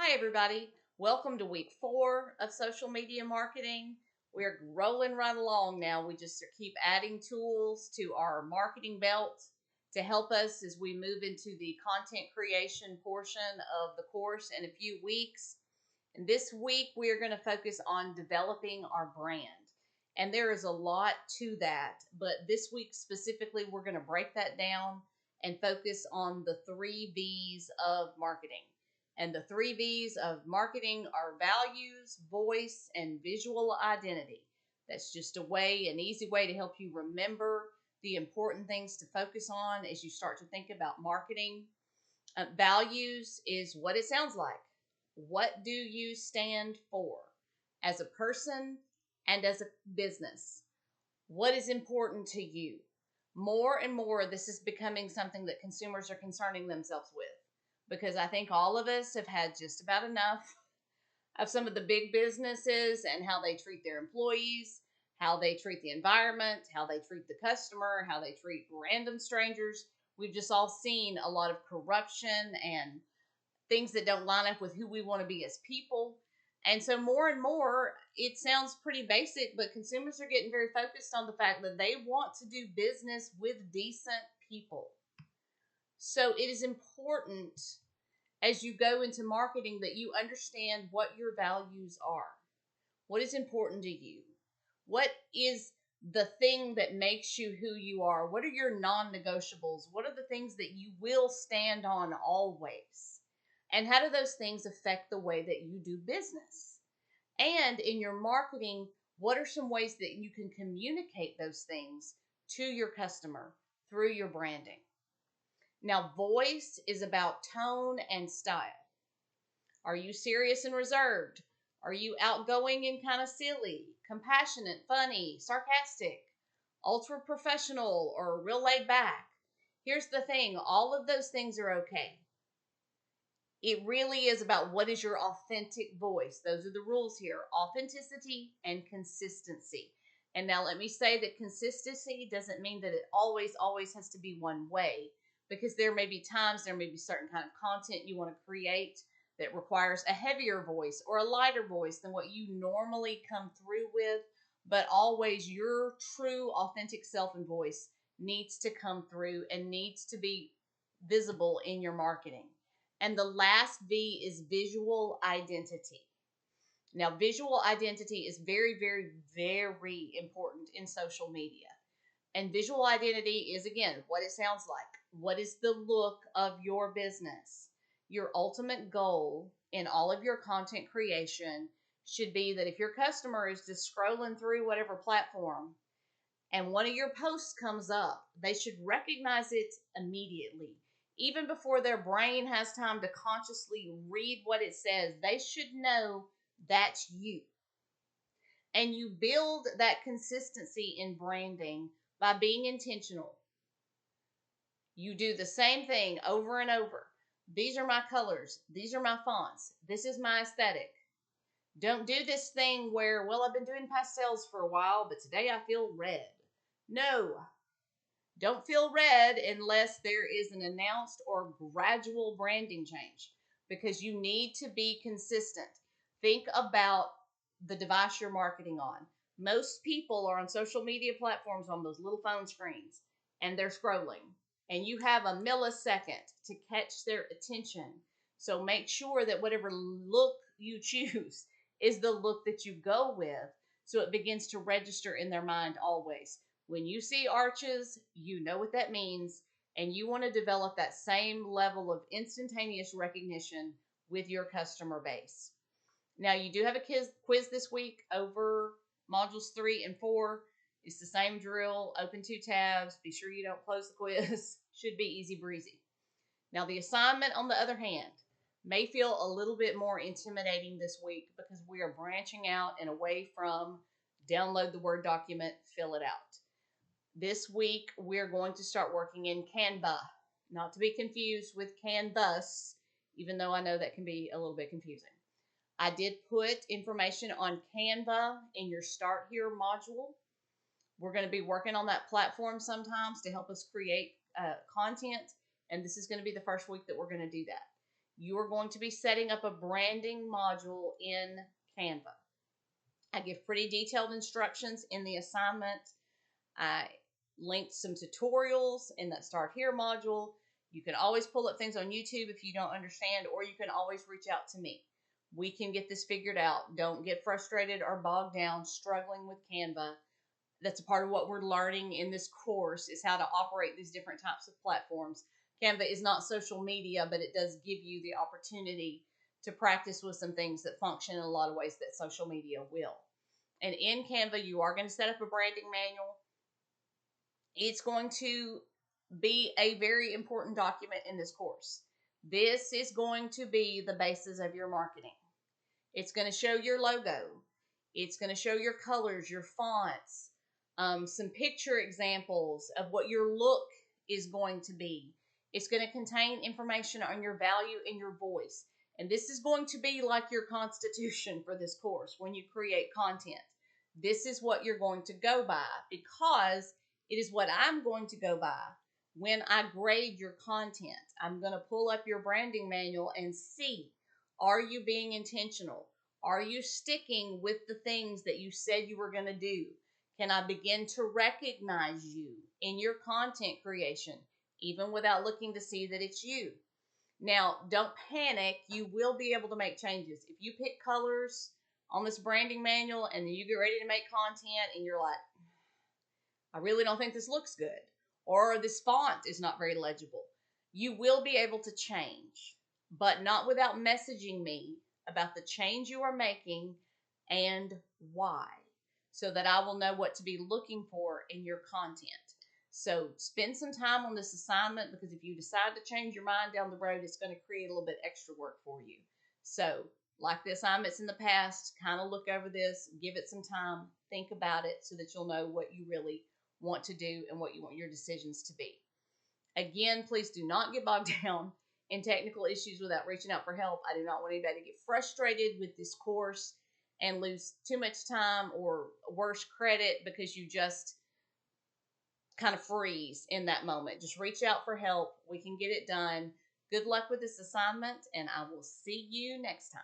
Hi, everybody. Welcome to week 4 of social media marketing. We're rolling right along now. We just keep adding tools to our marketing belt to help us as we move into the content creation portion of the course in a few weeks. And this week, we are going to focus on developing our brand. And there is a lot to that, but this week specifically, we're going to break that down and focus on the 3 V's of marketing. And the 3 V's of marketing are values, voice, and visual identity. That's just an easy way to help you remember the important things to focus on as you start to think about marketing. Values is what it sounds like. What do you stand for as a person and as a business? What is important to you? More and more, this is becoming something that consumers are concerning themselves with, because I think all of us have had just about enough of some of the big businesses and how they treat their employees, how they treat the environment, how they treat the customer, how they treat random strangers. We've just all seen a lot of corruption and things that don't line up with who we want to be as people. And so more and more, it sounds pretty basic, but consumers are getting very focused on the fact that they want to do business with decent people. So it is important as you go into marketing that you understand what your values are. What is important to you? What is the thing that makes you who you are? What are your non-negotiables? What are the things that you will stand on always? And how do those things affect the way that you do business? And in your marketing, what are some ways that you can communicate those things to your customer through your branding? Now, voice is about tone and style. Are you serious and reserved? Are you outgoing and kind of silly, compassionate, funny, sarcastic, ultra professional, or real laid back? Here's the thing, all of those things are okay. It really is about what is your authentic voice. Those are the rules here: authenticity and consistency. And now let me say that consistency doesn't mean that it always has to be one way, because there may be times, there may be certain kind of content you want to create that requires a heavier voice or a lighter voice than what you normally come through with. But always your true authentic self and voice needs to come through and needs to be visible in your marketing. And the last V is visual identity. Now, visual identity is very, very, very important in social media. And visual identity is, again, what it sounds like. What is the look of your business? Your ultimate goal in all of your content creation should be that if your customer is just scrolling through whatever platform and one of your posts comes up, they should recognize it immediately. Even before their brain has time to consciously read what it says, they should know that's you. And you build that consistency in branding by being intentional. You do the same thing over and over. These are my colors. These are my fonts. This is my aesthetic. Don't do this thing where, well, I've been doing pastels for a while, but today I feel red. No. Don't feel red unless there is an announced or gradual branding change, because you need to be consistent. Think about the device you're marketing on. Most people are on social media platforms on those little phone screens, and they're scrolling. And you have a millisecond to catch their attention. So make sure that whatever look you choose is the look that you go with, so it begins to register in their mind always. When you see arches, you know what that means, and you want to develop that same level of instantaneous recognition with your customer base. Now, you do have a quiz this week over modules 3 and 4. It's the same drill. Open 2 tabs. Be sure you don't close the quiz. Should be easy breezy. Now, the assignment, on the other hand, may feel a little bit more intimidating this week, because we are branching out and away from download the Word document, fill it out. This week, we're going to start working in Canva, not to be confused with Canvas, even though I know that can be a little bit confusing. I did put information on Canva in your Start Here module. We're going to be working on that platform sometimes to help us create content, and this is going to be the first week that we're going to do that. you are going to be setting up a branding module in Canva. I give pretty detailed instructions in the assignment. I linked some tutorials in that Start Here module. You can always pull up things on YouTube if you don't understand, or you can always reach out to me. We can get this figured out. Don't get frustrated or bogged down struggling with Canva. That's a part of what we're learning in this course, is how to operate these different types of platforms. Canva is not social media, but it does give you the opportunity to practice with some things that function in a lot of ways that social media will. And in Canva, you are going to set up a branding manual. It's going to be a very important document in this course. This is going to be the basis of your marketing. It's going to show your logo. It's going to show your colors, your fonts, some picture examples of what your look is going to be. It's going to contain information on your value and your voice. And this is going to be like your constitution for this course when you create content. This is what you're going to go by, because it is what I'm going to go by when I grade your content. I'm going to pull up your branding manual and see, are you being intentional? Are you sticking with the things that you said you were going to do? Can I begin to recognize you in your content creation, even without looking to see that it's you? Now, don't panic. You will be able to make changes. If you pick colors on this branding manual and then you get ready to make content and you're like, I really don't think this looks good, or this font is not very legible, you will be able to change, but not without messaging me about the change you are making and why, so that I will know what to be looking for in your content. So spend some time on this assignment, because if you decide to change your mind down the road, it's going to create a little bit extra work for you. So, like the assignments in the past, kind of look over this, give it some time, think about it, so that you'll know what you really want to do and what you want your decisions to be. Again, please do not get bogged down in technical issues without reaching out for help. I do not want anybody to get frustrated with this course and lose too much time or worse, credit, because you just kind of freeze in that moment. Just reach out for help. We can get it done. Good luck with this assignment, and I will see you next time.